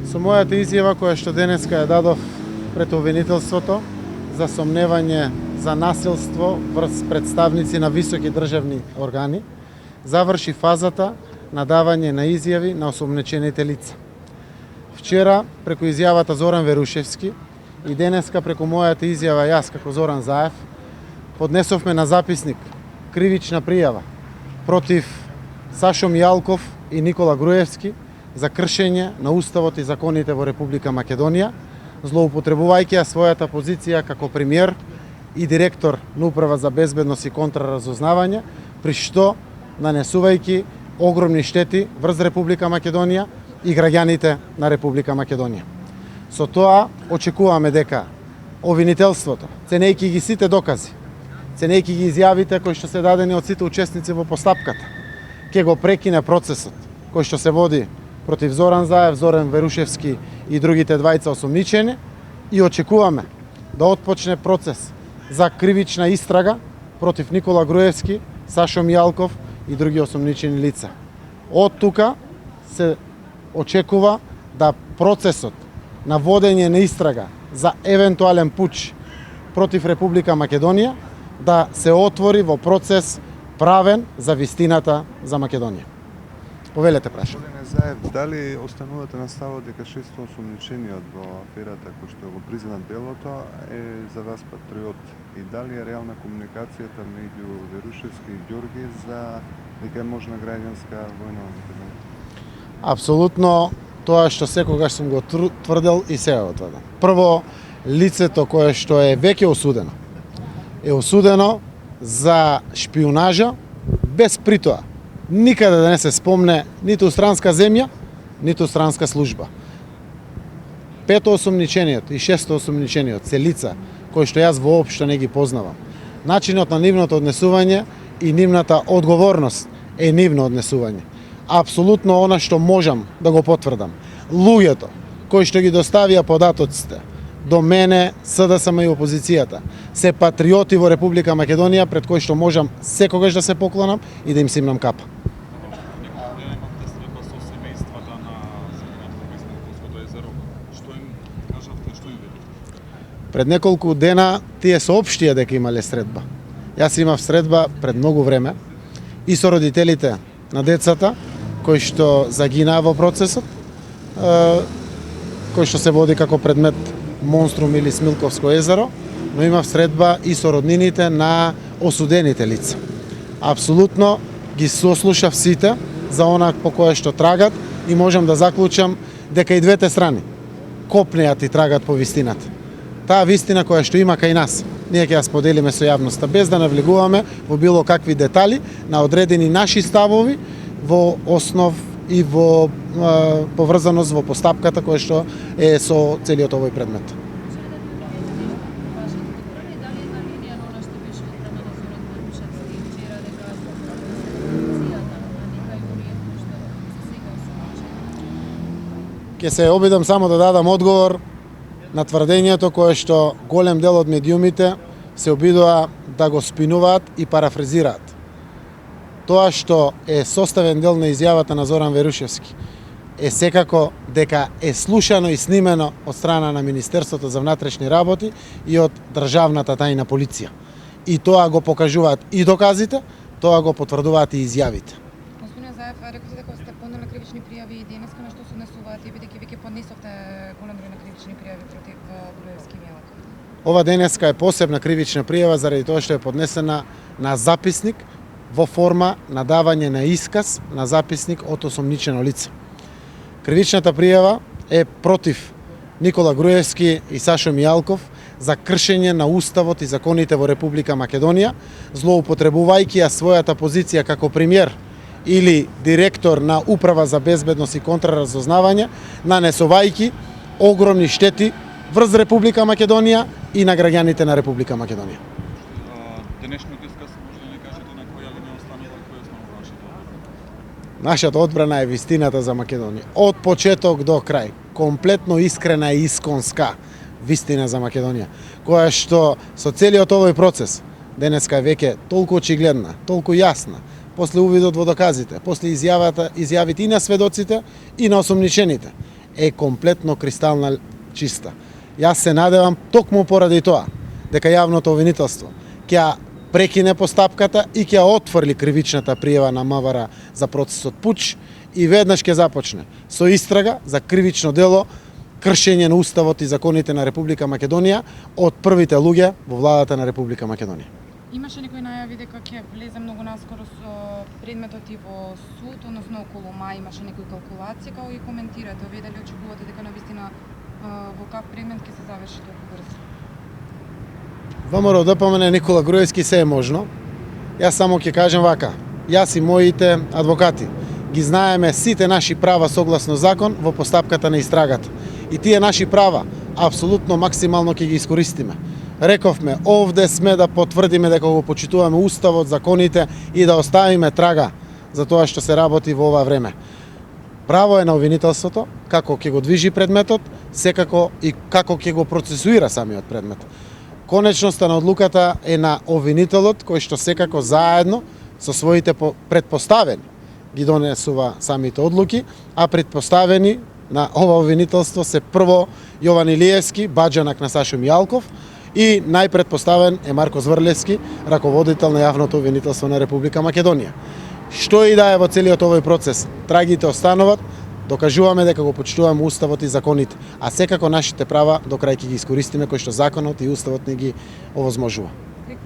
Со мојата изјава која што денеска ја дадов пред обвинителството за сомневање за насилство врз представници на високи државни органи, заврши фазата на давање на изјави на осомнечените лица. Вчера, преку изјавата Зоран Верушевски и денеска преку мојата изјава јас како Зоран Заев, поднесовме на записник кривична пријава против Сашо Мијалков и Никола Груевски за кршење на Уставот и законите во Република Македонија, злоупотребувајќи ја својата позиција како премиер и директор на Управа за безбедност и контраразузнавање, при што нанесувајќи огромни штети врз Република Македонија и граѓаните на Република Македонија. Со тоа очекуваме дека обвинителството, ценејќи ги сите докази, ценејќи ги изјавите кои што се дадени од сите учесници во постапката, ќе го прекине процесот кој што се води против Зоран Заев, Зоран Верушевски и другите двајца осомничени и очекуваме да отпочне процес за кривична истрага против Никола Груевски, Сашо Мијалков и други осомничени лица. Од тука се очекува да процесот на водење на истрага за евентуален пуч против Република Македонија да се отвори во процес правен за вистината за Македонија. Повелете, прашам. Господине Заев, дали останувате на ставот дека 6 осомничениот во аферата кој што го призна делото е за вас патриот и дали е реална комуникацијата меѓу Верушевски и Ѓорги за дека е можна граѓанска војна во Македонија? Апсолутно тоа што секогаш сум го тврдел и сега го тврдам. Прво, лицето кое што е веќе осудено е осудено за шпионажа без притоа никаде да не се спомне ниту странска земја, ниту странска служба. 5 осомничениот и 6 осомничениот се лица кои што јас воопшто не ги познавам. Начинот на нивното однесување и нивната одговорност е нивно однесување. Апсолутно она што можам да го потврдам. Луѓето кои што ги доставија податоците до мене, СДСМ и опозицијата, се патриоти во Република Македонија пред кои што можам секогаш да се поклонам и да им симнам капа. Пред неколку дена тие соопштија дека имале средба. Јас имав средба пред многу време и со родителите на децата кои што загинаа во процесот, кој што се води како предмет Монструм или Смилковско езеро, но имав средба и со роднините на осудените лица. Апсолутно ги сослушав сите за она по кое што трагат и можам да заклучам дека и двете страни копнеат и трагат по вистината. Таа вистина која што има кај нас, ние ќе ја споделиме со јавноста без да навлегуваме во било какви детали на одредени наши ставови во основ и во поврзаност во постапката која што е со целиот овој предмет. Ќе се обидам само да дадам одговор на тврдењето кое што голем дел од медиумите се обидува да го спинуваат и парафразираат. Тоа што е составен дел на изјавата на Зоран Верушевски е секако дека е слушано и снимено од страна на Министерството за внатрешни работи и од државната тајна полиција. И тоа го покажуваат и доказите, тоа го потврдуваат и изјавите. Господине Заев, рекоте дека сте поднели кривични пријави и денеска на што се однесуваат и бидејќи веќе поднесовте голем број на кривични пријави против Груевски и Мијалков? Ова денеска е посебна кривична пријава заради тоа што е поднесена на записник во форма на давање на исказ на записник од осомничено лице. Кривичната пријава е против Никола Груевски и Сашо Мијалков за кршење на Уставот и законите во Република Македонија, злоупотребувајќи ја својата позиција како премиер или директор на Управа за безбедност и контраразузнавање, нанесувајќи огромни штети врз Република Македонија и на граѓаните на Република Македонија. Денешниот исказ може да не кажете на која линија останува и кој основа вашата одбрана? Нашата одбрана е вистината за Македонија. Од почеток до крај. Комплетно искрена и исконска вистина за Македонија, која што со целиот овој процес денеска е веќе толку очигледна, толку јасна, после увидот во доказите, после изјавите и на сведоците и на осомничените, е комплетно кристална чиста. Јас се надевам токму поради тоа дека јавното обвинителство ќе прекине постапката и ќе отфрли кривичната пријава на МВР за процесот пуч и веднаш ќе започне со истрага за кривично дело кршење на уставот и законите на Република Македонија од првите луѓе во владата на Република Македонија. Имаше некои најави дека ќе влезе многу наскоро со предметот и во суд, односно околу мај имаше некои калкулации, како ги коментирате, овие дали очекувате дека навистина во кап предмет ќе се заврши толку брзо? ВМРО ДПМН Никола Груевски се е можно. Јас само ќе кажем вака, јас и моите адвокати ги знаеме сите наши права согласно закон во постапката на истрагата. И тие наши права апсолутно максимално ќе ги искористиме. Рековме, овде сме да потврдиме дека го почитуваме уставот, законите и да оставиме трага за тоа што се работи во ова време. Право е на обвинителството како ќе го движи предметот, секако и како ќе го процесуира самиот предмет. Конечноста на одлуката е на обвинителот кој што секако заедно со своите предпоставени ги донесува самите одлуки, а предпоставени на ова обвинителство се прво Јован Илиевски, баџанак на Сашо Мијалков, и најпредпоставен е Марко Зврлевски, раководител на јавното обвинителство на Република Македонија. Што и да е во целиот овој процес, трагите остануват, докажуваме дека го почитуваме уставот и законите, а секако нашите права до крај ќе ги искористиме кои што законот и уставот не ги овозможува.